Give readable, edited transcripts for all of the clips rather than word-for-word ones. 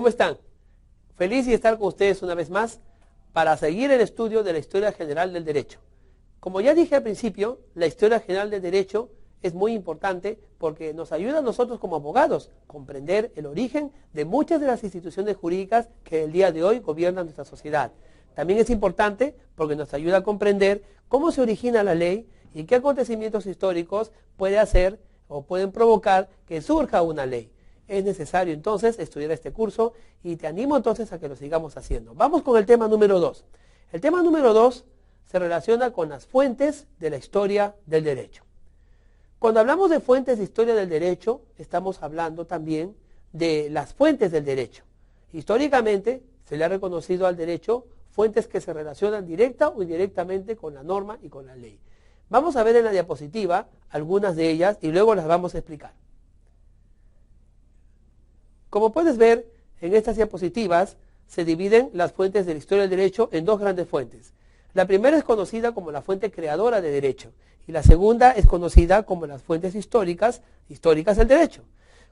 ¿Cómo están? Feliz de estar con ustedes una vez más para seguir el estudio de la historia general del derecho. Como ya dije al principio, la historia general del derecho es muy importante porque nos ayuda a nosotros como abogados a comprender el origen de muchas de las instituciones jurídicas que el día de hoy gobiernan nuestra sociedad. También es importante porque nos ayuda a comprender cómo se origina la ley y qué acontecimientos históricos puede hacer o pueden provocar que surja una ley. Es necesario entonces estudiar este curso y te animo entonces a que lo sigamos haciendo. Vamos con el tema número 2. El tema número 2 se relaciona con las fuentes de la historia del derecho. Cuando hablamos de fuentes de historia del derecho, estamos hablando también de las fuentes del derecho. Históricamente se le ha reconocido al derecho fuentes que se relacionan directa o indirectamente con la norma y con la ley. Vamos a ver en la diapositiva algunas de ellas y luego las vamos a explicar. Como puedes ver, en estas diapositivas se dividen las fuentes de la historia del derecho en dos grandes fuentes. La primera es conocida como la fuente creadora de derecho y la segunda es conocida como las fuentes históricas del derecho.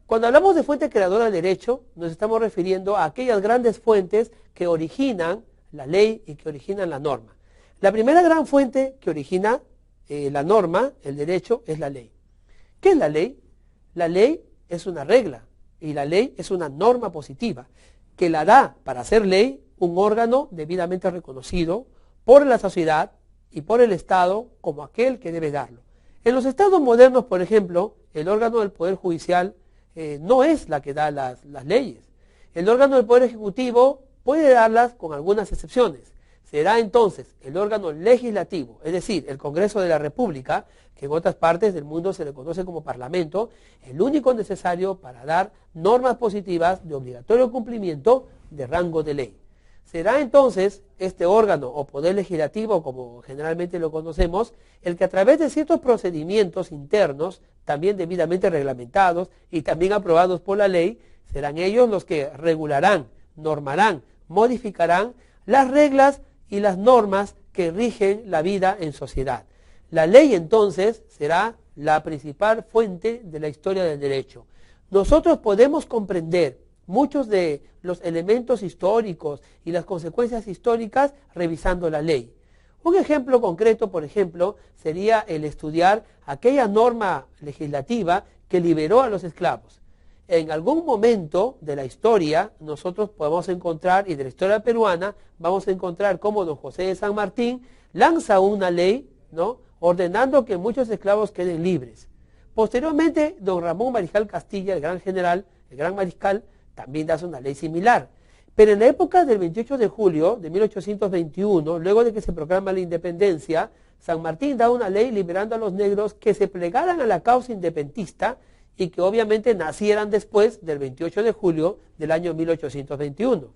Cuando hablamos de fuente creadora del derecho, nos estamos refiriendo a aquellas grandes fuentes que originan la ley y que originan la norma. La primera gran fuente que origina la norma, el derecho, es la ley. ¿Qué es la ley? La ley es una regla. Y la ley es una norma positiva que la da para ser ley un órgano debidamente reconocido por la sociedad y por el Estado como aquel que debe darlo. En los estados modernos, por ejemplo, el órgano del Poder Judicial no es la que da las leyes. El órgano del Poder Ejecutivo puede darlas con algunas excepciones. Será entonces el órgano legislativo, es decir, el Congreso de la República, que en otras partes del mundo se le conoce como Parlamento, el único necesario para dar normas positivas de obligatorio cumplimiento de rango de ley. Será entonces este órgano o poder legislativo, como generalmente lo conocemos, el que a través de ciertos procedimientos internos, también debidamente reglamentados y también aprobados por la ley, serán ellos los que regularán, normarán, modificarán las reglas y las normas que rigen la vida en sociedad. La ley entonces será la principal fuente de la historia del derecho. Nosotros podemos comprender muchos de los elementos históricos y las consecuencias históricas revisando la ley. Un ejemplo concreto, por ejemplo, sería el estudiar aquella norma legislativa que liberó a los esclavos. En algún momento de la historia nosotros podemos encontrar, y de la historia peruana, vamos a encontrar cómo don José de San Martín lanza una ley, ¿no?, ordenando que muchos esclavos queden libres. Posteriormente, don Ramón Mariscal Castilla, el gran general, el gran mariscal, también hace una ley similar. Pero en la época del 28 de julio de 1821, luego de que se proclama la independencia, San Martín da una ley liberando a los negros que se plegaran a la causa independentista y que obviamente nacieran después del 28 de julio del año 1821.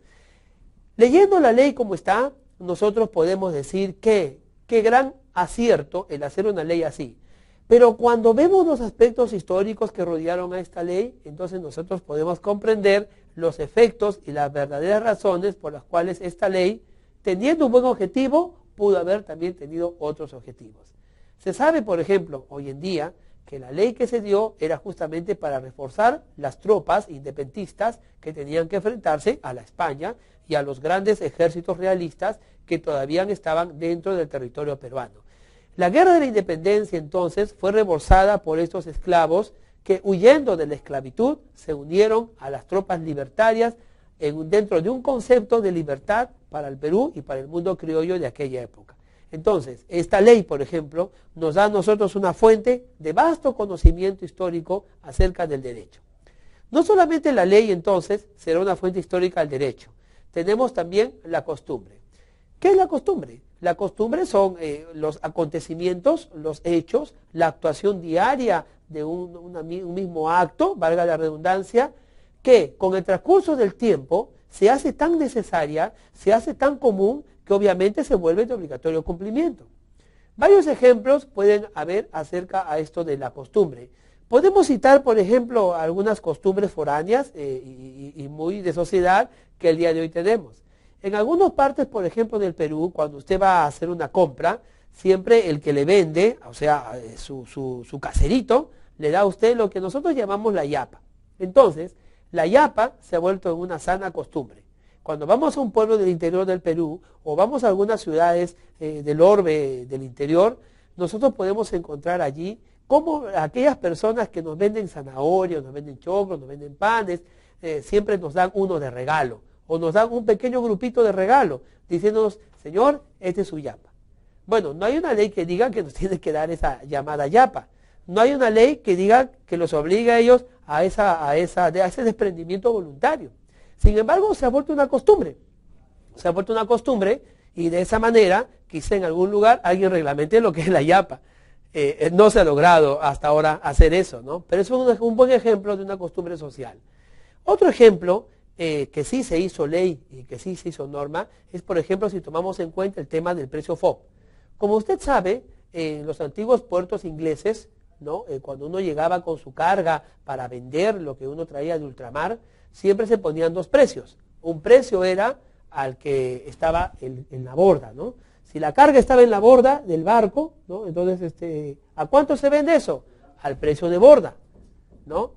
Leyendo la ley como está, nosotros podemos decir que qué gran acierto el hacer una ley así. Pero cuando vemos los aspectos históricos que rodearon a esta ley, entonces nosotros podemos comprender los efectos y las verdaderas razones por las cuales esta ley, teniendo un buen objetivo, pudo haber también tenido otros objetivos. Se sabe, por ejemplo, hoy en día, que la ley que se dio era justamente para reforzar las tropas independentistas que tenían que enfrentarse a la España y a los grandes ejércitos realistas que todavía estaban dentro del territorio peruano. La guerra de la independencia entonces fue reforzada por estos esclavos que, huyendo de la esclavitud, se unieron a las tropas libertarias dentro de un concepto de libertad para el Perú y para el mundo criollo de aquella época. Entonces, esta ley, por ejemplo, nos da a nosotros una fuente de vasto conocimiento histórico acerca del derecho. No solamente la ley, entonces, será una fuente histórica del derecho. Tenemos también la costumbre. ¿Qué es la costumbre? La costumbre son los acontecimientos, los hechos, la actuación diaria de un mismo acto, valga la redundancia, que con el transcurso del tiempo se hace tan necesaria, se hace tan común, que obviamente se vuelve de obligatorio cumplimiento. Varios ejemplos pueden haber acerca a esto de la costumbre. Podemos citar, por ejemplo, algunas costumbres foráneas y muy de sociedad que el día de hoy tenemos. En algunas partes, por ejemplo, del Perú, cuando usted va a hacer una compra, siempre el que le vende, o sea, su caserito, le da a usted lo que nosotros llamamos la yapa. Entonces, La yapa se ha vuelto en una sana costumbre. Cuando vamos a un pueblo del interior del Perú o vamos a algunas ciudades del orbe del interior, nosotros podemos encontrar allí cómo aquellas personas que nos venden zanahorias, nos venden choclos, nos venden panes, siempre nos dan uno de regalo o nos dan un pequeño grupito de regalo diciéndonos, Señor, este es su yapa. Bueno, no hay una ley que diga que nos tiene que dar esa llamada yapa. No hay una ley que diga que los obligue a ellos a ese desprendimiento voluntario. Sin embargo, se ha vuelto una costumbre. Se ha vuelto una costumbre y de esa manera, quizá en algún lugar alguien reglamente lo que es la yapa. No se ha logrado hasta ahora hacer eso, ¿no? Pero eso es un buen ejemplo de una costumbre social. Otro ejemplo que sí se hizo ley y que sí se hizo norma es, por ejemplo, si tomamos en cuenta el tema del precio FOB. Como usted sabe, en los antiguos puertos ingleses, ¿no? Cuando uno llegaba con su carga para vender lo que uno traía de ultramar, siempre se ponían dos precios. Un precio era al que estaba en la borda, ¿no? Si la carga estaba en la borda del barco, ¿no? Entonces, ¿a cuánto se vende eso? Al precio de borda, ¿no?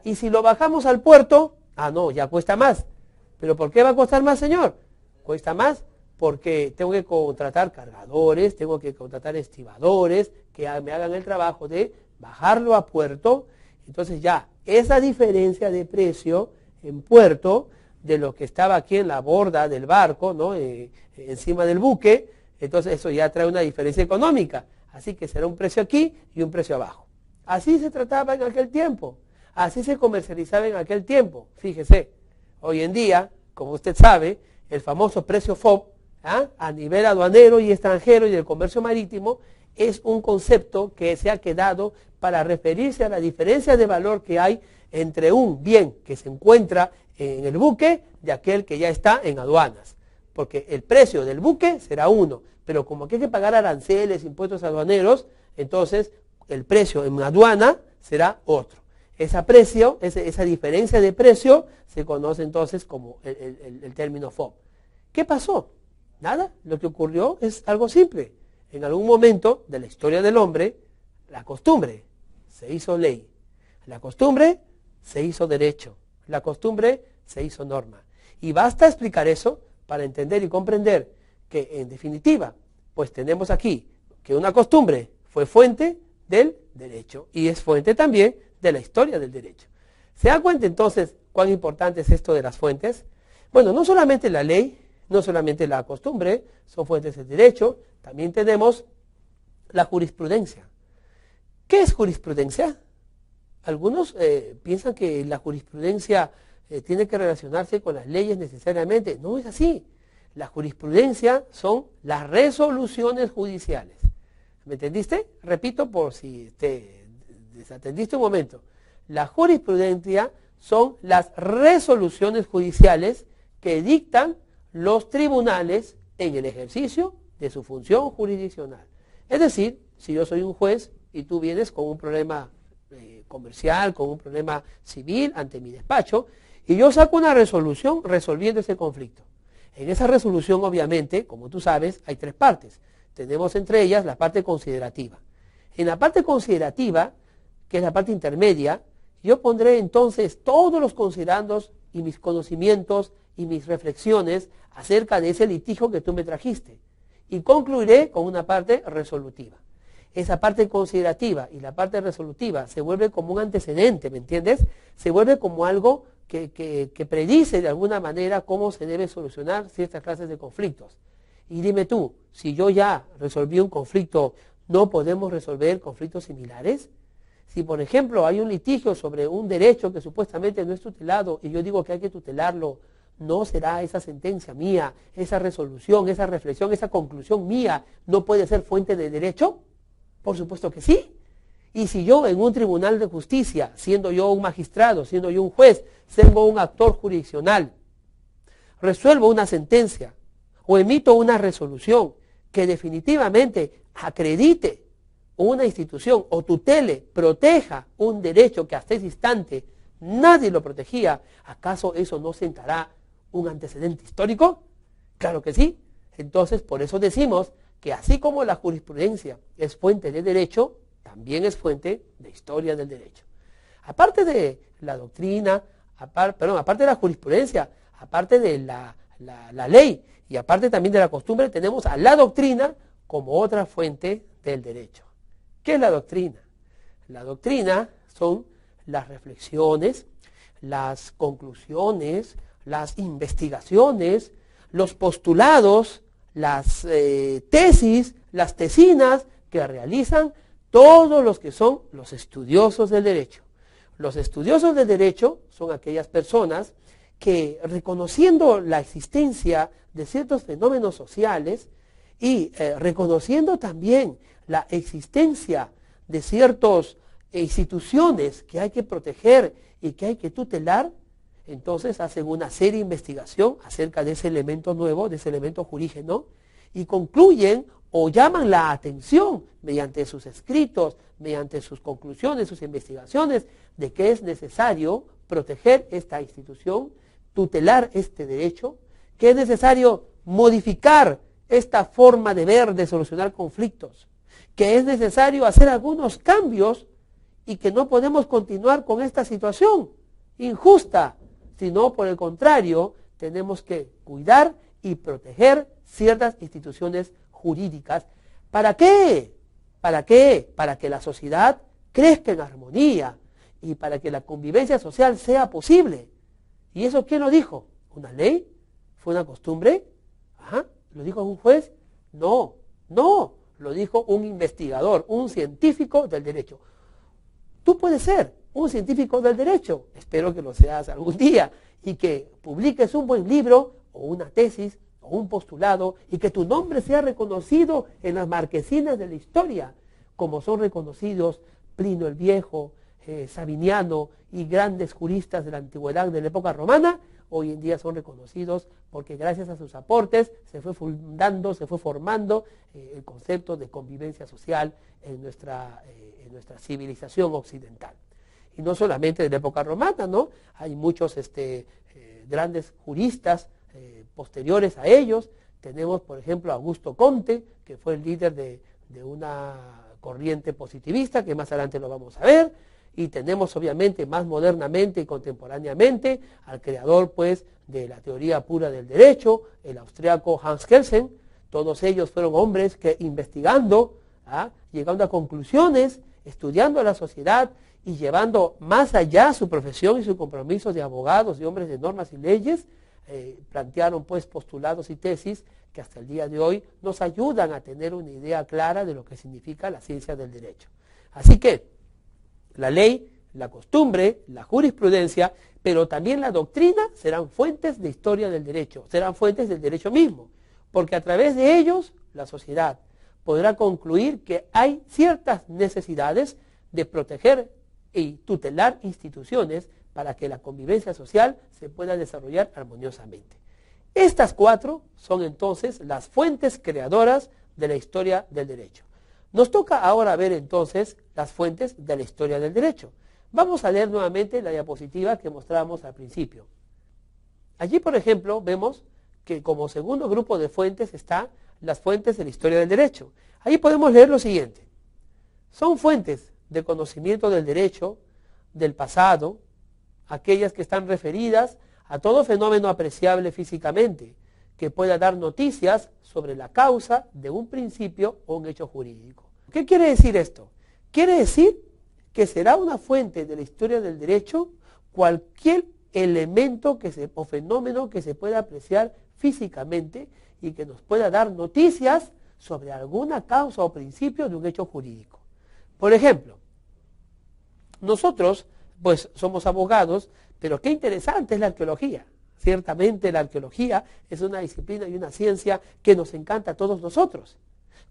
Y si lo bajamos al puerto, no, ya cuesta más. ¿Pero por qué va a costar más, señor? Cuesta más porque tengo que contratar cargadores, tengo que contratar estibadores que me hagan el trabajo de bajarlo a puerto. Entonces ya esa diferencia de precio en puerto de lo que estaba aquí en la borda del barco, ¿no? Encima del buque, entonces eso ya trae una diferencia económica. Así que será un precio aquí y un precio abajo. Así se trataba en aquel tiempo, así se comercializaba en aquel tiempo. Fíjese, hoy en día, como usted sabe, el famoso precio FOB, a nivel aduanero y extranjero y del comercio marítimo, es un concepto que se ha quedado para referirse a la diferencia de valor que hay entre un bien que se encuentra en el buque de aquel que ya está en aduanas. Porque el precio del buque será uno, pero como aquí hay que pagar aranceles, impuestos aduaneros, entonces el precio en aduana será otro. Esa diferencia de precio se conoce entonces como el término FOB. ¿Qué pasó? Nada, lo que ocurrió es algo simple. En algún momento de la historia del hombre, la costumbre se hizo ley. La costumbre se hizo derecho. La costumbre se hizo norma. Y basta explicar eso para entender y comprender que, en definitiva, pues tenemos aquí que una costumbre fue fuente del derecho y es fuente también de la historia del derecho. ¿Se da cuenta entonces cuán importante es esto de las fuentes? Bueno, no solamente la ley, no solamente la costumbre son fuentes del derecho, también tenemos la jurisprudencia. ¿Qué es jurisprudencia? Algunos piensan que la jurisprudencia tiene que relacionarse con las leyes necesariamente. No es así. La jurisprudencia son las resoluciones judiciales. ¿Me entendiste? Repito por si te desatendiste un momento. La jurisprudencia son las resoluciones judiciales que dictan los tribunales en el ejercicio de su función jurisdiccional. Es decir, si yo soy un juez y tú vienes con un problema comercial, con un problema civil ante mi despacho, y yo saco una resolución resolviendo ese conflicto. En esa resolución, obviamente, como tú sabes, hay tres partes. Tenemos entre ellas la parte considerativa. En la parte considerativa, que es la parte intermedia, yo pondré entonces todos los considerandos y mis conocimientos y mis reflexiones acerca de ese litigio que tú me trajiste. Y concluiré con una parte resolutiva. Esa parte considerativa y la parte resolutiva se vuelve como un antecedente, ¿me entiendes? Se vuelve como algo que predice de alguna manera cómo se debe solucionar ciertas clases de conflictos. Y dime tú, si yo ya resolví un conflicto, ¿no podemos resolver conflictos similares? Si, por ejemplo, hay un litigio sobre un derecho que supuestamente no es tutelado y yo digo que hay que tutelarlo, ¿no será esa sentencia mía, esa resolución, esa reflexión, esa conclusión mía, no puede ser fuente de derecho? Por supuesto que sí. Y si yo en un tribunal de justicia, siendo yo un magistrado, siendo yo un juez, siendo un actor jurisdiccional, resuelvo una sentencia o emito una resolución que definitivamente acredite una institución o tutele, proteja un derecho que hasta ese instante nadie lo protegía, ¿acaso eso no sentará un antecedente histórico? Claro que sí. Entonces, por eso decimos que así como la jurisprudencia es fuente de derecho, también es fuente de historia del derecho. Aparte de la doctrina, aparte de la jurisprudencia, aparte de la ley y aparte también de la costumbre, tenemos a la doctrina como otra fuente del derecho. ¿Qué es la doctrina? La doctrina son las reflexiones, las conclusiones, las investigaciones, los postulados, las tesis, las tesinas que realizan todos los que son los estudiosos del derecho. Los estudiosos del derecho son aquellas personas que, reconociendo la existencia de ciertos fenómenos sociales y reconociendo también la existencia de ciertas instituciones que hay que proteger y que hay que tutelar, entonces hacen una seria investigación acerca de ese elemento nuevo, de ese elemento jurígeno, y concluyen o llaman la atención mediante sus escritos, mediante sus conclusiones, sus investigaciones, de que es necesario proteger esta institución, tutelar este derecho, que es necesario modificar esta forma de ver, de solucionar conflictos, que es necesario hacer algunos cambios y que no podemos continuar con esta situación injusta, sino por el contrario, tenemos que cuidar y proteger ciertas instituciones jurídicas. ¿Para qué? ¿Para qué? Para que la sociedad crezca en armonía y para que la convivencia social sea posible. ¿Y eso quién lo dijo? ¿Una ley? ¿Fue una costumbre? Ajá. ¿Lo dijo un juez? No, no, lo dijo un investigador, un científico del derecho. Tú puedes ser un científico del derecho, espero que lo seas algún día, y que publiques un buen libro o una tesis o un postulado y que tu nombre sea reconocido en las marquesinas de la historia, como son reconocidos Plinio el Viejo, Sabiniano y grandes juristas de la antigüedad de la época romana. Hoy en día son reconocidos porque gracias a sus aportes se fue fundando, se fue formando el concepto de convivencia social en nuestra civilización occidental. Y no solamente de la época romana, ¿no? Hay muchos grandes juristas posteriores a ellos. Tenemos, por ejemplo, a Augusto Comte, que fue el líder de una corriente positivista, que más adelante lo vamos a ver. Y tenemos, obviamente, más modernamente y contemporáneamente, al creador, pues, de la teoría pura del derecho, el austriaco Hans Kelsen. Todos ellos fueron hombres que, investigando, llegando a conclusiones, estudiando a la sociedad y llevando más allá su profesión y su compromiso de abogados y hombres de normas y leyes, plantearon pues postulados y tesis que hasta el día de hoy nos ayudan a tener una idea clara de lo que significa la ciencia del derecho. Así que la ley, la costumbre, la jurisprudencia, pero también la doctrina serán fuentes de historia del derecho, serán fuentes del derecho mismo, porque a través de ellos la sociedad podrá concluir que hay ciertas necesidades de proteger y tutelar instituciones para que la convivencia social se pueda desarrollar armoniosamente. Estas cuatro son entonces las fuentes creadoras de la historia del derecho. Nos toca ahora ver entonces las fuentes de la historia del derecho. Vamos a leer nuevamente la diapositiva que mostrábamos al principio. Allí, por ejemplo, vemos que como segundo grupo de fuentes están las fuentes de la historia del derecho. Ahí podemos leer lo siguiente. Son fuentes de conocimiento del derecho, del pasado, aquellas que están referidas a todo fenómeno apreciable físicamente, que pueda dar noticias sobre la causa de un principio o un hecho jurídico. ¿Qué quiere decir esto? Quiere decir que será una fuente de la historia del derecho cualquier elemento o fenómeno que se pueda apreciar físicamente y que nos pueda dar noticias sobre alguna causa o principio de un hecho jurídico. Por ejemplo, nosotros pues somos abogados, pero qué interesante es la arqueología. Ciertamente la arqueología es una disciplina y una ciencia que nos encanta a todos nosotros.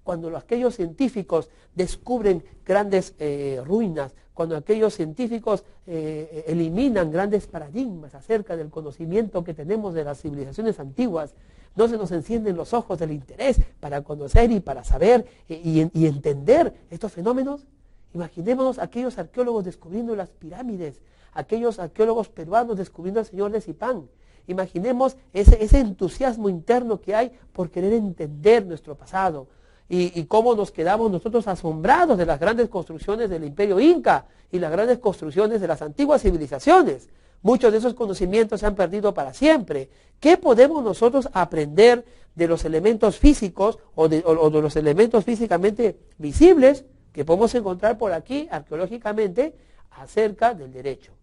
Cuando aquellos científicos descubren grandes ruinas, cuando aquellos científicos eliminan grandes paradigmas acerca del conocimiento que tenemos de las civilizaciones antiguas, no se nos encienden los ojos del interés para conocer y para saber y entender estos fenómenos. Imaginémonos aquellos arqueólogos descubriendo las pirámides, aquellos arqueólogos peruanos descubriendo al señor de Zipán. Imaginemos ese entusiasmo interno que hay por querer entender nuestro pasado y cómo nos quedamos nosotros asombrados de las grandes construcciones del imperio inca y las grandes construcciones de las antiguas civilizaciones. Muchos de esos conocimientos se han perdido para siempre. ¿Qué podemos nosotros aprender de los elementos físicos o de los elementos físicamente visibles que podemos encontrar por aquí arqueológicamente acerca del derecho?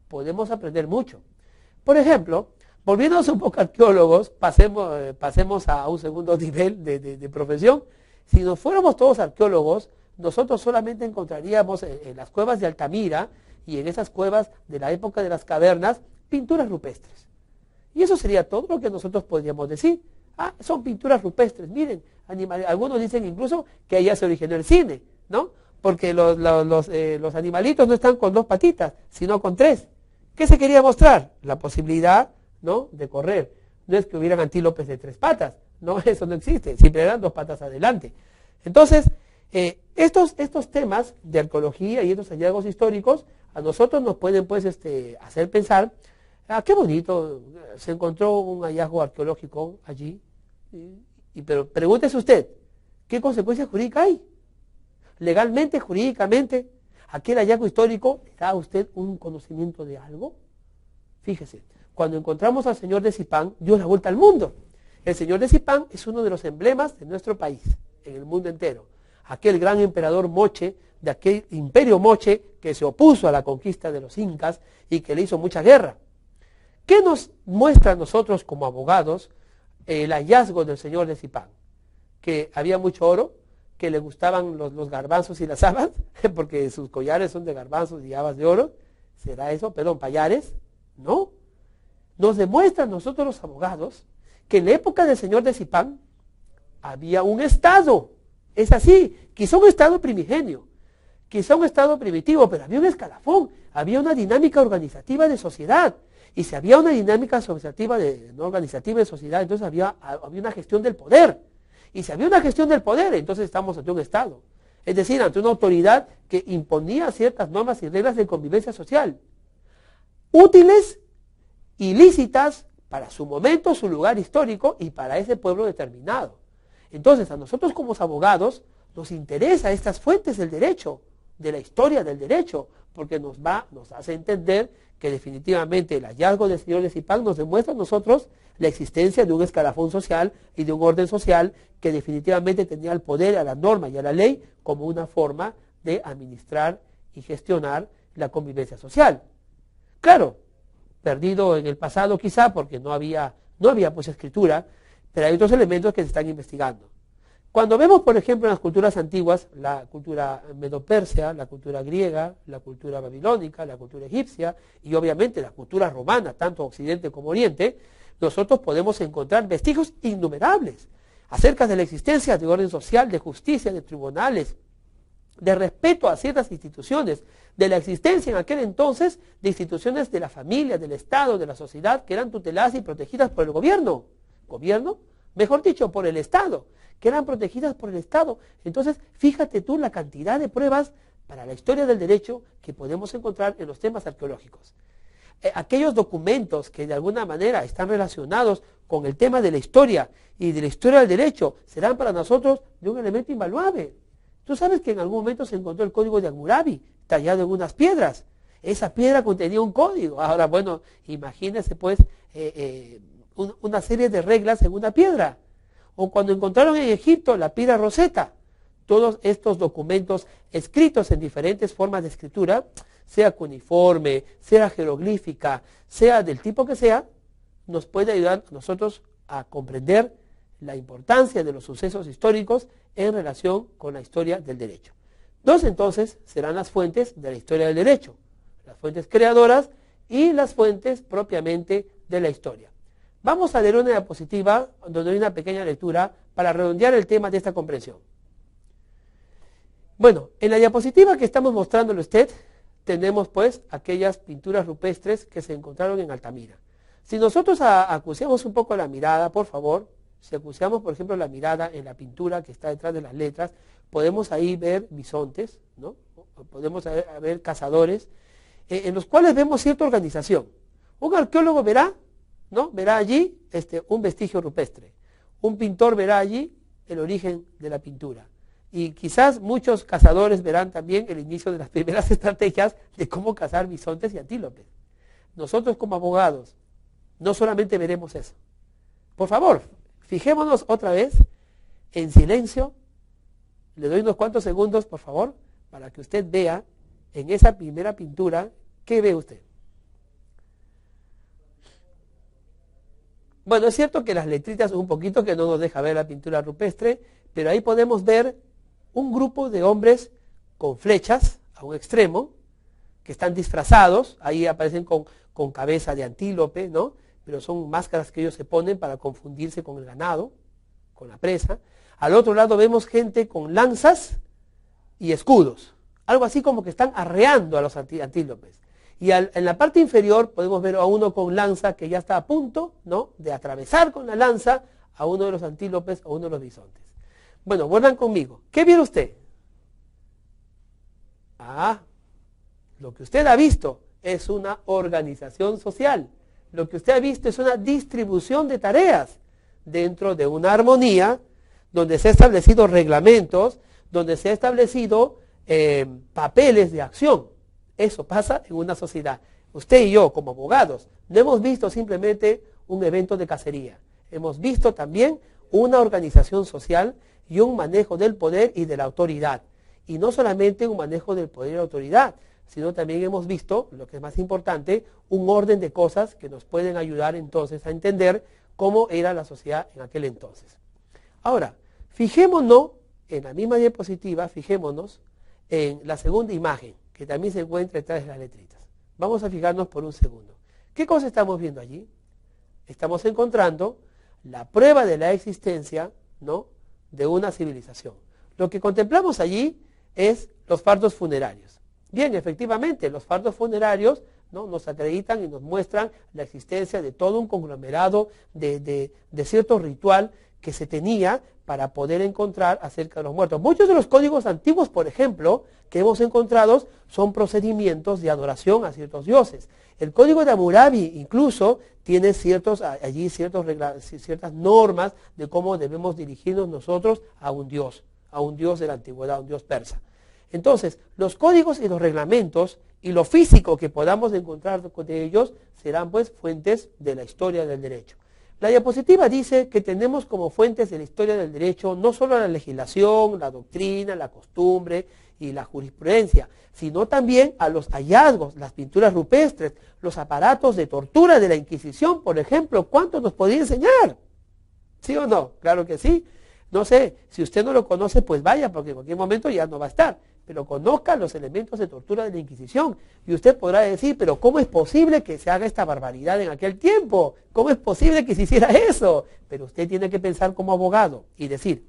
Podemos aprender mucho. Por ejemplo, volviéndonos un poco arqueólogos, pasemos a un segundo nivel de profesión. Si nos fuéramos todos arqueólogos, nosotros solamente encontraríamos en las cuevas de Altamira y en esas cuevas de la época de las cavernas pinturas rupestres. Y eso sería todo lo que nosotros podríamos decir. Ah, son pinturas rupestres, miren, algunos dicen incluso que ahí ya se originó el cine, ¿no? Porque los animalitos no están con 2 patitas, sino con 3. ¿Qué se quería mostrar? La posibilidad, ¿no?, de correr. No es que hubieran antílopes de 3 patas, no, eso no existe, siempre eran 2 patas adelante. Entonces, estos temas de arqueología y estos hallazgos históricos a nosotros nos pueden pues hacer pensar, qué bonito, se encontró un hallazgo arqueológico allí, pero pregúntese usted, ¿qué consecuencia jurídica hay? Legalmente, jurídicamente, aquel hallazgo histórico, ¿le da a usted un conocimiento de algo? Fíjese, cuando encontramos al señor de Zipán, dio la vuelta al mundo. El señor de Zipán es uno de los emblemas de nuestro país, en el mundo entero. Aquel gran emperador Moche, de aquel imperio Moche que se opuso a la conquista de los incas y que le hizo mucha guerra. ¿Qué nos muestra a nosotros como abogados el hallazgo del señor de Zipán? Que había mucho oro, que le gustaban los garbanzos y las habas, porque sus collares son de garbanzos y habas de oro. ¿Será eso? Perdón, payares. No. Nos demuestra a nosotros los abogados que en la época del señor de Zipán había un estado. Es así, quizá un estado primigenio, quizá un estado primitivo, pero había un escalafón, había una dinámica organizativa de sociedad. Y si había una dinámica organizativa de sociedad, entonces había una gestión del poder. Y si había una gestión del poder, entonces estamos ante un Estado. Es decir, ante una autoridad que imponía ciertas normas y reglas de convivencia social. Útiles, ilícitas, para su momento, su lugar histórico y para ese pueblo determinado. Entonces, a nosotros como abogados nos interesa estas fuentes del derecho, de la historia del derecho, porque nos hace entender que definitivamente el hallazgo del señor de Zipán nos demuestra a nosotros la existencia de un escalafón social y de un orden social que definitivamente tenía el poder, a la norma y a la ley como una forma de administrar y gestionar la convivencia social. Claro, perdido en el pasado quizá porque no había pues escritura, pero hay otros elementos que se están investigando. Cuando vemos, por ejemplo, en las culturas antiguas, la cultura medo-persia, la cultura griega, la cultura babilónica, la cultura egipcia y obviamente la cultura romana, tanto Occidente como Oriente, nosotros podemos encontrar vestigios innumerables acerca de la existencia de orden social, de justicia, de tribunales, de respeto a ciertas instituciones, de la existencia en aquel entonces de instituciones de la familia, del Estado, de la sociedad, que eran tuteladas y protegidas por el gobierno. ¿Gobierno? Mejor dicho, por el Estado, que eran protegidas por el Estado. Entonces, fíjate tú la cantidad de pruebas para la historia del derecho que podemos encontrar en los temas arqueológicos. Aquellos documentos que de alguna manera están relacionados con el tema de la historia y de la historia del derecho serán para nosotros de un elemento invaluable. Tú sabes que en algún momento se encontró el código de Hammurabi tallado en unas piedras. Esa piedra contenía un código. Ahora, bueno, imagínese pues una serie de reglas en una piedra. O cuando encontraron en Egipto la piedra Rosetta, todos estos documentos escritos en diferentes formas de escritura, sea cuneiforme, sea jeroglífica, sea del tipo que sea, nos puede ayudar a nosotros a comprender la importancia de los sucesos históricos en relación con la historia del derecho. Dos entonces serán las fuentes de la historia del derecho, las fuentes creadoras y las fuentes propiamente de la historia. Vamos a leer una diapositiva donde hay una pequeña lectura para redondear el tema de esta comprensión. Bueno, en la diapositiva que estamos mostrándole a usted, tenemos pues aquellas pinturas rupestres que se encontraron en Altamira. Si nosotros acuciamos un poco la mirada, por favor, si acuciamos por ejemplo la mirada en la pintura que está detrás de las letras, podemos ahí ver bisontes, ¿no? Podemos ver cazadores, en los cuales vemos cierta organización. Un arqueólogo verá, ¿no? Verá allí un vestigio rupestre. Un pintor verá allí el origen de la pintura. Y quizás muchos cazadores verán también el inicio de las primeras estrategias de cómo cazar bisontes y antílopes. nosotros como abogados no solamente veremos eso. Por favor, fijémonos otra vez en silencio. Le doy unos cuantos segundos, por favor, para que usted vea en esa primera pintura, ¿qué ve usted? Bueno, es cierto que las letritas un poquito que no nos deja ver la pintura rupestre, pero ahí podemos ver un grupo de hombres con flechas a un extremo, que están disfrazados, ahí aparecen con cabeza de antílope, ¿no? Pero son máscaras que ellos se ponen para confundirse con el ganado, con la presa. Al otro lado vemos gente con lanzas y escudos, algo así como que están arreando a los antílopes. Y en la parte inferior podemos ver a uno con lanza que ya está a punto, ¿no?, de atravesar con la lanza a uno de los antílopes o uno de los bisontes. Bueno, vuelvan conmigo. ¿Qué vio usted? Lo que usted ha visto es una organización social. Lo que usted ha visto es una distribución de tareas dentro de una armonía donde se han establecido reglamentos, donde se han establecido papeles de acción. Eso pasa en una sociedad. Usted y yo, como abogados, no hemos visto simplemente un evento de cacería. Hemos visto también una organización social y un manejo del poder y de la autoridad. Y no solamente un manejo del poder y la autoridad, sino también hemos visto, lo que es más importante, un orden de cosas que nos pueden ayudar entonces a entender cómo era la sociedad en aquel entonces. Ahora, fijémonos en la misma diapositiva, fijémonos en la segunda imagen, que también se encuentra detrás de las letritas. Vamos a fijarnos por un segundo. ¿Qué cosa estamos viendo allí? Estamos encontrando la prueba de la existencia, ¿no?, de una civilización. Lo que contemplamos allí es los fardos funerarios. Bien, efectivamente, los fardos funerarios, ¿no?, nos acreditan y nos muestran la existencia de todo un conglomerado de cierto ritual que se tenía para poder encontrar acerca de los muertos. Muchos de los códigos antiguos, por ejemplo, que hemos encontrado son procedimientos de adoración a ciertos dioses. El código de Hammurabi incluso tiene allí ciertas normas de cómo debemos dirigirnos nosotros a un dios de la antigüedad, un dios persa. Entonces, los códigos y los reglamentos y lo físico que podamos encontrar de ellos serán pues fuentes de la historia del derecho. La diapositiva dice que tenemos como fuentes de la historia del derecho no solo la legislación, la doctrina, la costumbre y la jurisprudencia, sino también a los hallazgos, las pinturas rupestres, los aparatos de tortura de la Inquisición, por ejemplo. ¿Cuánto nos podría enseñar? ¿Sí o no? Claro que sí. No sé, si usted no lo conoce, pues vaya, porque en cualquier momento ya no va a estar. Pero conozca los elementos de tortura de la Inquisición. Y usted podrá decir, pero ¿cómo es posible que se haga esta barbaridad en aquel tiempo? ¿Cómo es posible que se hiciera eso? Pero usted tiene que pensar como abogado y decir,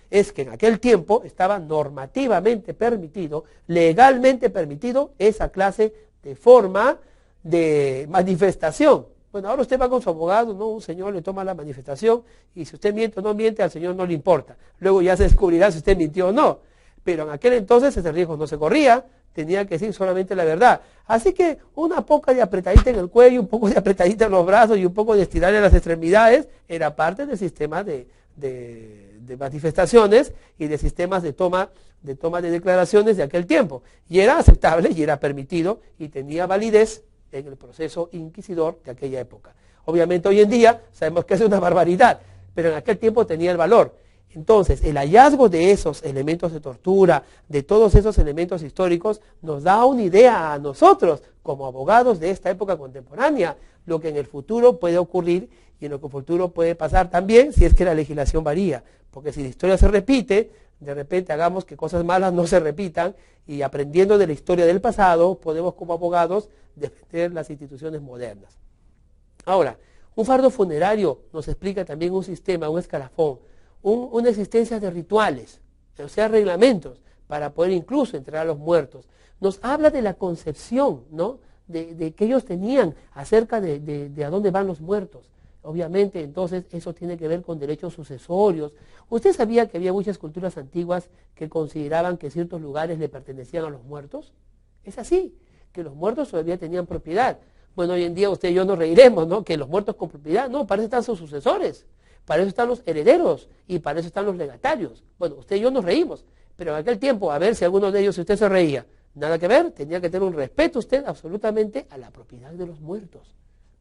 es que en aquel tiempo estaba normativamente permitido, legalmente permitido, esa clase de forma de manifestación. Bueno, ahora usted va con su abogado, ¿no? Un señor le toma la manifestación y si usted miente o no miente, al señor no le importa. Luego ya se descubrirá si usted mintió o no. Pero en aquel entonces ese riesgo no se corría, tenía que decir solamente la verdad. Así que una poca de apretadita en el cuello, un poco de apretadita en los brazos y un poco de estirarle las extremidades era parte del sistema de manifestaciones y de sistemas de toma de declaraciones de aquel tiempo. Y era aceptable y era permitido y tenía validez en el proceso inquisidor de aquella época. Obviamente hoy en día sabemos que es una barbaridad, pero en aquel tiempo tenía el valor. Entonces, el hallazgo de esos elementos de tortura, de todos esos elementos históricos, nos da una idea a nosotros, como abogados de esta época contemporánea, lo que en el futuro puede ocurrir y en lo que en el futuro puede pasar también si es que la legislación varía. Porque si la historia se repite, de repente hagamos que cosas malas no se repitan y aprendiendo de la historia del pasado, podemos como abogados defender las instituciones modernas. Ahora, un fardo funerario nos explica también un sistema, un escalafón, una existencia de rituales, o sea, reglamentos, para poder incluso entregar a los muertos. Nos habla de la concepción, ¿no?, de que ellos tenían acerca de a dónde van los muertos. Obviamente, entonces, eso tiene que ver con derechos sucesorios. ¿Usted sabía que había muchas culturas antiguas que consideraban que ciertos lugares le pertenecían a los muertos? Es así, que los muertos todavía tenían propiedad. Bueno, hoy en día usted y yo nos reiremos, ¿no?, que los muertos con propiedad, no, para eso están sus sucesores. Para eso están los herederos y para eso están los legatarios. Bueno, usted y yo nos reímos, pero en aquel tiempo, a ver si alguno de ellos, si usted se reía, Nada que ver, tenía que tener un respeto usted absolutamente a la propiedad de los muertos,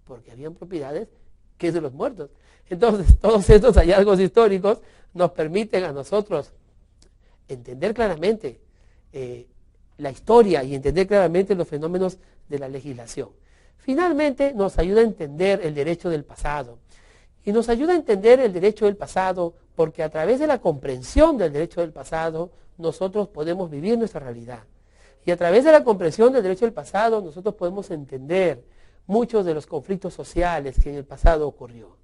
porque habían propiedades que es de los muertos. Entonces, todos estos hallazgos históricos nos permiten a nosotros entender claramente la historia y entender claramente los fenómenos de la legislación. Finalmente, nos ayuda a entender el derecho del pasado. Y nos ayuda a entender el derecho del pasado porque a través de la comprensión del derecho del pasado, nosotros podemos vivir nuestra realidad. Y a través de la comprensión del derecho del pasado, nosotros podemos entender muchos de los conflictos sociales que en el pasado ocurrió.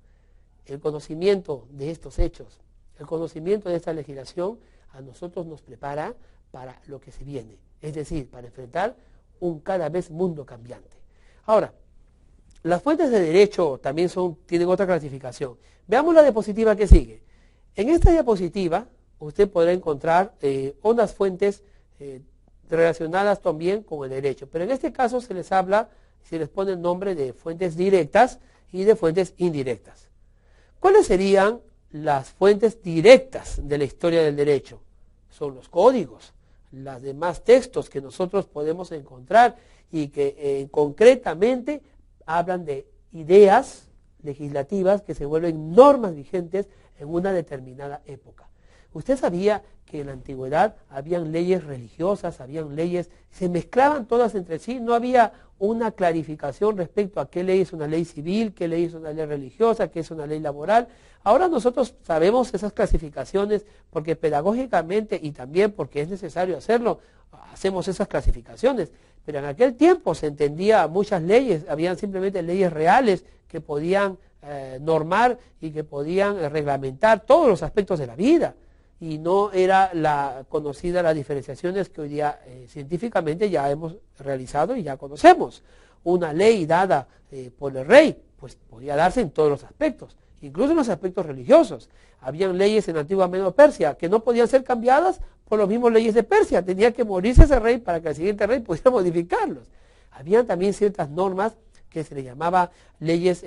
El conocimiento de estos hechos, el conocimiento de esta legislación, a nosotros nos prepara para lo que se viene, es decir, para enfrentar un cada vez mundo cambiante. Ahora, las fuentes de derecho también tienen otra clasificación. Veamos la diapositiva que sigue. En esta diapositiva usted podrá encontrar unas fuentes relacionadas también con el derecho, pero en este caso se les pone el nombre de fuentes directas y de fuentes indirectas. ¿Cuáles serían las fuentes directas de la historia del derecho? Son los códigos, los demás textos que nosotros podemos encontrar y que concretamente hablan de ideas legislativas que se vuelven normas vigentes en una determinada época. Usted sabía que en la antigüedad habían leyes religiosas, habían leyes, se mezclaban todas entre sí, no había una clarificación respecto a qué ley es una ley civil, qué ley es una ley religiosa, qué es una ley laboral. Ahora nosotros sabemos esas clasificaciones porque pedagógicamente y también porque es necesario hacerlo, hacemos esas clasificaciones. Pero en aquel tiempo se entendía muchas leyes, habían simplemente leyes reales que podían normar y que podían reglamentar todos los aspectos de la vida. Y no era conocida las diferenciaciones que hoy día científicamente ya hemos realizado y ya conocemos. Una ley dada por el rey, pues podía darse en todos los aspectos, incluso en los aspectos religiosos. Habían leyes en la antigua Medo-Persia que no podían ser cambiadas por los mismos leyes de Persia. Tenía que morirse ese rey para que el siguiente rey pudiera modificarlos. Habían también ciertas normas que se le llamaba leyes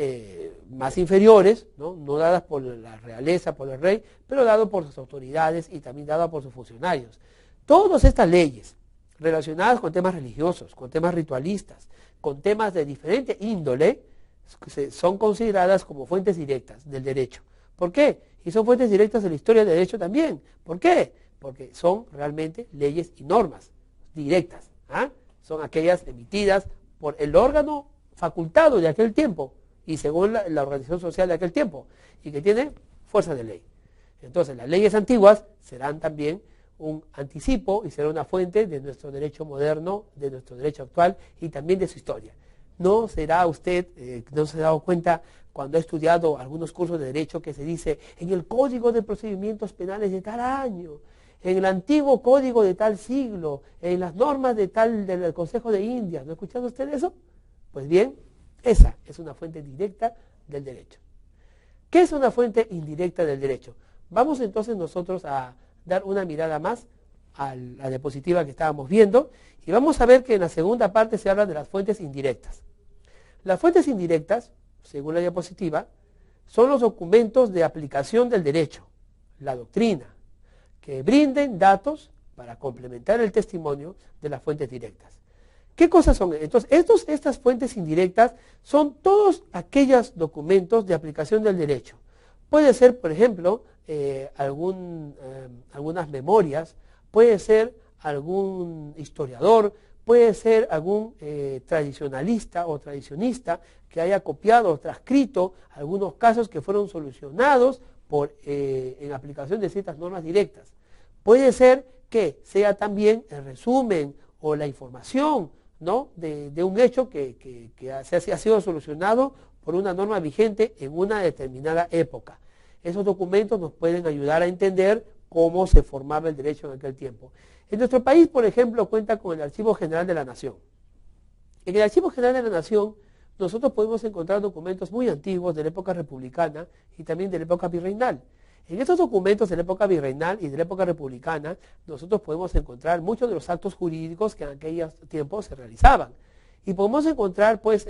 más inferiores, ¿no? No dadas por la realeza, por el rey, pero dadas por sus autoridades y también dadas por sus funcionarios. Todas estas leyes relacionadas con temas religiosos, con temas ritualistas, con temas de diferente índole, son consideradas como fuentes directas del derecho. ¿Por qué? Y son fuentes directas de la historia del derecho también. ¿Por qué? Porque son realmente leyes y normas directas. Son aquellas emitidas por el órgano facultado de aquel tiempo y según la organización social de aquel tiempo y que tienen fuerza de ley. Entonces las leyes antiguas serán también un anticipo y será una fuente de nuestro derecho moderno, de nuestro derecho actual y también de su historia. ¿No será usted, no se ha dado cuenta cuando ha estudiado algunos cursos de derecho que se dice en el Código de Procedimientos Penales de tal año, en el antiguo Código de tal siglo, en las normas del Consejo de Indias? ¿No ha escuchado usted eso? Pues bien, esa es una fuente directa del derecho. ¿Qué es una fuente indirecta del derecho? Vamos entonces nosotros a dar una mirada más a la diapositiva que estábamos viendo y vamos a ver que en la segunda parte se habla de las fuentes indirectas. Las fuentes indirectas, según la diapositiva, son los documentos de aplicación del derecho, la doctrina, que brinden datos para complementar el testimonio de las fuentes directas. ¿Qué cosas son? Entonces, estas fuentes indirectas son todos aquellos documentos de aplicación del derecho. Puede ser, por ejemplo, algunas memorias, puede ser algún historiador, puede ser algún tradicionalista o tradicionista que haya copiado o transcrito algunos casos que fueron solucionados en aplicación de ciertas normas directas. Puede ser que sea también el resumen o la información, ¿no?, de un hecho que ha sido solucionado por una norma vigente en una determinada época. Esos documentos nos pueden ayudar a entender cómo se formaba el derecho en aquel tiempo. En nuestro país, por ejemplo, cuenta con el Archivo General de la Nación. En el Archivo General de la Nación nosotros podemos encontrar documentos muy antiguos de la época republicana y también de la época virreinal. En estos documentos de la época virreinal y de la época republicana, nosotros podemos encontrar muchos de los actos jurídicos que en aquellos tiempos se realizaban. Y podemos encontrar, pues,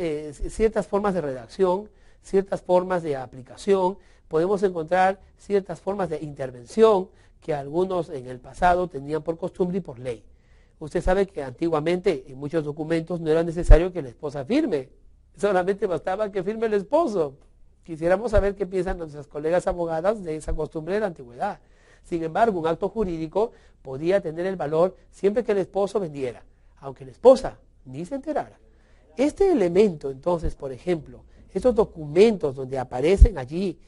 ciertas formas de redacción, ciertas formas de aplicación, podemos encontrar ciertas formas de intervención que algunos en el pasado tenían por costumbre y por ley. Usted sabe que antiguamente en muchos documentos no era necesario que la esposa firme, solamente bastaba que firme el esposo. Quisiéramos saber qué piensan nuestras colegas abogadas de esa costumbre de la antigüedad. Sin embargo, un acto jurídico podía tener el valor siempre que el esposo vendiera, aunque la esposa ni se enterara. Este elemento, entonces, por ejemplo, estos documentos donde aparecen allí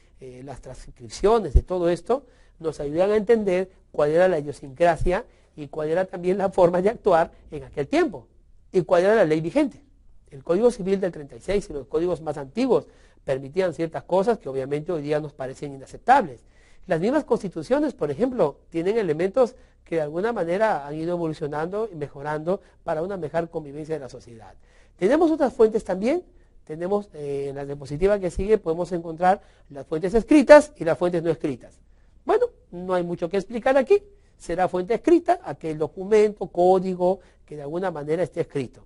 las transcripciones de todo esto, nos ayudan a entender cuál era la idiosincrasia y cuál era también la forma de actuar en aquel tiempo y cuál era la ley vigente. El Código Civil del 36 y los códigos más antiguos permitían ciertas cosas que obviamente hoy día nos parecen inaceptables. Las mismas constituciones, por ejemplo, tienen elementos que de alguna manera han ido evolucionando y mejorando para una mejor convivencia de la sociedad. Tenemos otras fuentes también. Tenemos en la diapositiva que sigue podemos encontrar las fuentes escritas y las fuentes no escritas. Bueno, no hay mucho que explicar aquí. Será fuente escrita aquel documento, código que de alguna manera esté escrito.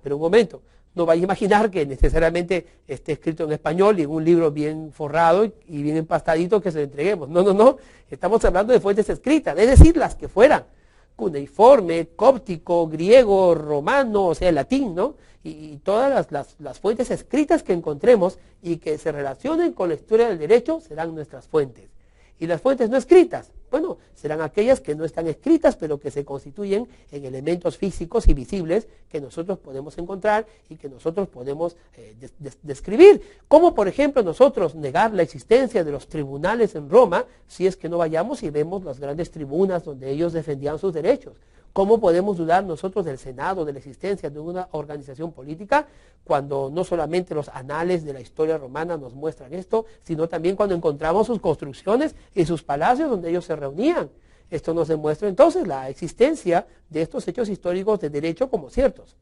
Pero un momento, no vaya a imaginar que necesariamente esté escrito en español y en un libro bien forrado y bien empastadito que se lo entreguemos. No. Estamos hablando de fuentes escritas, es decir, las que fueran. Cuneiforme, cóptico, griego, romano, o sea, latín, ¿no? Y todas las fuentes escritas que encontremos y que se relacionen con la historia del derecho serán nuestras fuentes. Y las fuentes no escritas, bueno, serán aquellas que no están escritas, pero que se constituyen en elementos físicos y visibles que nosotros podemos encontrar y que nosotros podemos describir. Como, por ejemplo, nosotros negar la existencia de los tribunales en Roma, si es que no vayamos y vemos las grandes tribunas donde ellos defendían sus derechos. ¿Cómo podemos dudar nosotros del Senado, de la existencia de una organización política, cuando no solamente los anales de la historia romana nos muestran esto, sino también cuando encontramos sus construcciones y sus palacios donde ellos se reunían? Esto nos demuestra entonces la existencia de estos hechos históricos de derecho como ciertos.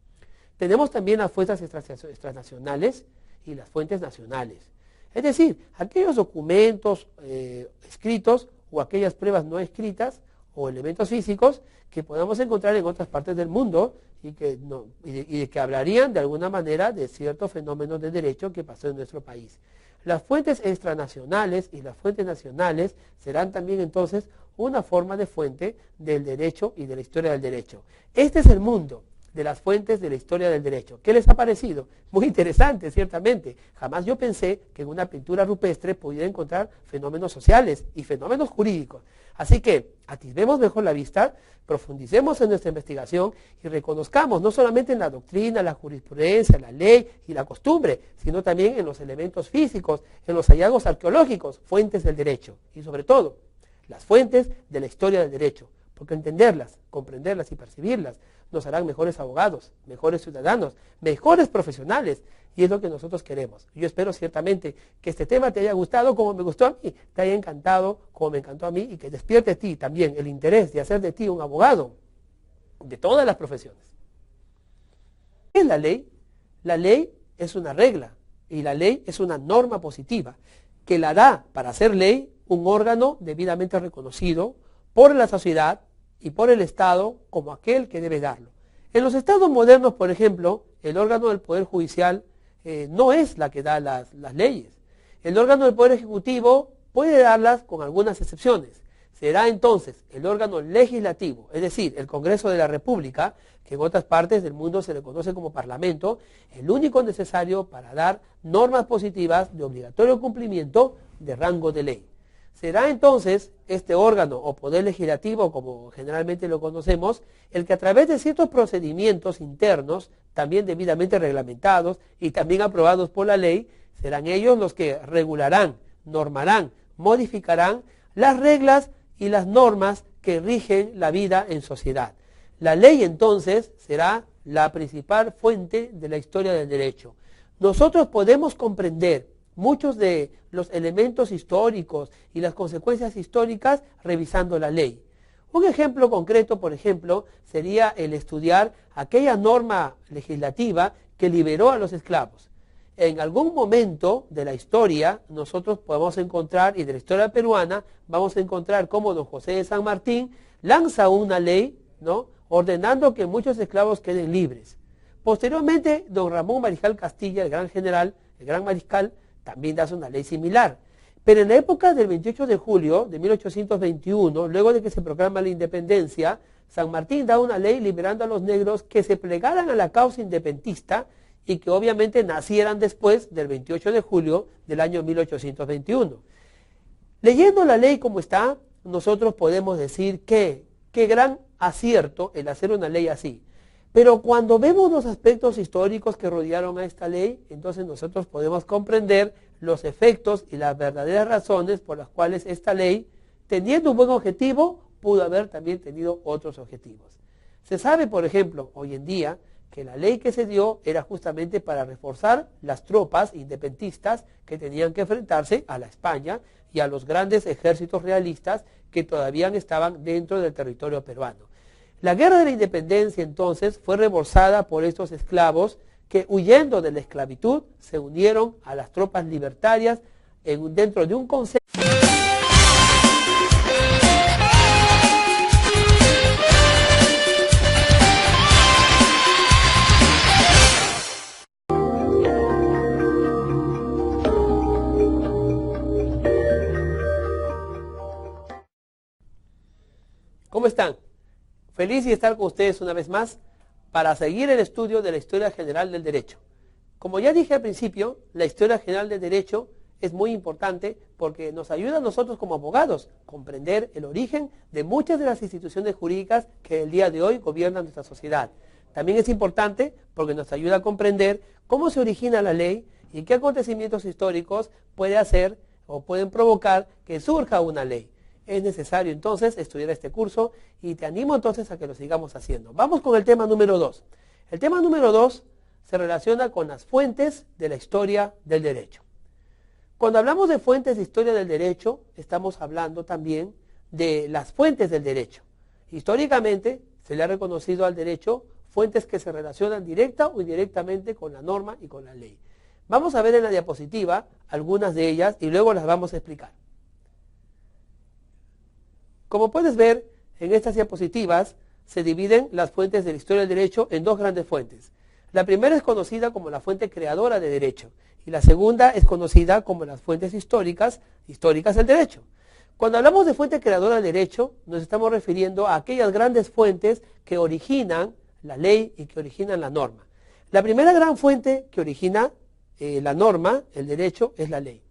Tenemos también las fuentes extranacionales y las fuentes nacionales. Es decir, aquellos documentos escritos o aquellas pruebas no escritas o elementos físicos que podamos encontrar en otras partes del mundo y que hablarían de alguna manera de ciertos fenómenos de derecho que pasó en nuestro país. Las fuentes extranacionales y las fuentes nacionales serán también entonces una forma de fuente del derecho y de la historia del derecho. Este es el mundo de las fuentes de la historia del derecho. ¿Qué les ha parecido? Muy interesante, ciertamente. Jamás yo pensé que en una pintura rupestre pudiera encontrar fenómenos sociales y fenómenos jurídicos. Así que atisbemos mejor la vista, profundicemos en nuestra investigación y reconozcamos no solamente en la doctrina, la jurisprudencia, la ley y la costumbre, sino también en los elementos físicos, en los hallazgos arqueológicos, fuentes del derecho y sobre todo las fuentes de la historia del derecho, porque entenderlas, comprenderlas y percibirlas nos harán mejores abogados, mejores ciudadanos, mejores profesionales, y es lo que nosotros queremos. Yo espero ciertamente que este tema te haya gustado como me gustó a mí, te haya encantado como me encantó a mí, y que despierte a ti también el interés de hacer de ti un abogado de todas las profesiones. ¿Qué es la ley? La ley es una regla, y la ley es una norma positiva, que la da para hacer ley un órgano debidamente reconocido por la sociedad y por el Estado como aquel que debe darlo. En los estados modernos, por ejemplo, el órgano del Poder Judicial no es la que da las leyes. El órgano del Poder Ejecutivo puede darlas con algunas excepciones. Será entonces el órgano legislativo, es decir, el Congreso de la República, que en otras partes del mundo se le conoce como Parlamento, el único necesario para dar normas positivas de obligatorio cumplimiento de rango de ley. Será entonces este órgano o poder legislativo, como generalmente lo conocemos, el que a través de ciertos procedimientos internos, también debidamente reglamentados y también aprobados por la ley, serán ellos los que regularán, normarán, modificarán las reglas y las normas que rigen la vida en sociedad. La ley entonces será la principal fuente de la historia del derecho. Nosotros podemos comprender muchos de los elementos históricos y las consecuencias históricas revisando la ley. Un ejemplo concreto, por ejemplo, sería el estudiar aquella norma legislativa que liberó a los esclavos. En algún momento de la historia nosotros podemos encontrar, y de la historia peruana, vamos a encontrar cómo don José de San Martín lanza una ley, ¿no?, ordenando que muchos esclavos queden libres. Posteriormente, don Ramón Mariscal Castilla, el gran general, el gran mariscal, también hace una ley similar. Pero en la época del 28 de julio de 1821, luego de que se proclama la independencia, San Martín da una ley liberando a los negros que se plegaran a la causa independentista y que obviamente nacieran después del 28 de julio del año 1821. Leyendo la ley como está, nosotros podemos decir que qué gran acierto el hacer una ley así. Pero cuando vemos los aspectos históricos que rodearon a esta ley, entonces nosotros podemos comprender los efectos y las verdaderas razones por las cuales esta ley, teniendo un buen objetivo, pudo haber también tenido otros objetivos. Se sabe, por ejemplo, hoy en día, que la ley que se dio era justamente para reforzar las tropas independentistas que tenían que enfrentarse a la España y a los grandes ejércitos realistas que todavía estaban dentro del territorio peruano. La guerra de la independencia entonces fue reforzada por estos esclavos que, huyendo de la esclavitud, se unieron a las tropas libertarias dentro de un concepto. ¿Cómo están? Feliz de estar con ustedes una vez más para seguir el estudio de la historia general del derecho. Como ya dije al principio, la historia general del derecho es muy importante porque nos ayuda a nosotros como abogados a comprender el origen de muchas de las instituciones jurídicas que el día de hoy gobiernan nuestra sociedad. También es importante porque nos ayuda a comprender cómo se origina la ley y qué acontecimientos históricos puede hacer o pueden provocar que surja una ley. Es necesario entonces estudiar este curso y te animo entonces a que lo sigamos haciendo. Vamos con el tema número 2. El tema número 2 se relaciona con las fuentes de la historia del derecho. Cuando hablamos de fuentes de historia del derecho, estamos hablando también de las fuentes del derecho. Históricamente se le ha reconocido al derecho fuentes que se relacionan directa o indirectamente con la norma y con la ley. Vamos a ver en la diapositiva algunas de ellas y luego las vamos a explicar. Como puedes ver, en estas diapositivas se dividen las fuentes de la historia del derecho en dos grandes fuentes. La primera es conocida como la fuente creadora de derecho y la segunda es conocida como las fuentes históricas del derecho. Cuando hablamos de fuente creadora de derecho, nos estamos refiriendo a aquellas grandes fuentes que originan la ley y que originan la norma. La primera gran fuente que origina la norma, el derecho, es la ley.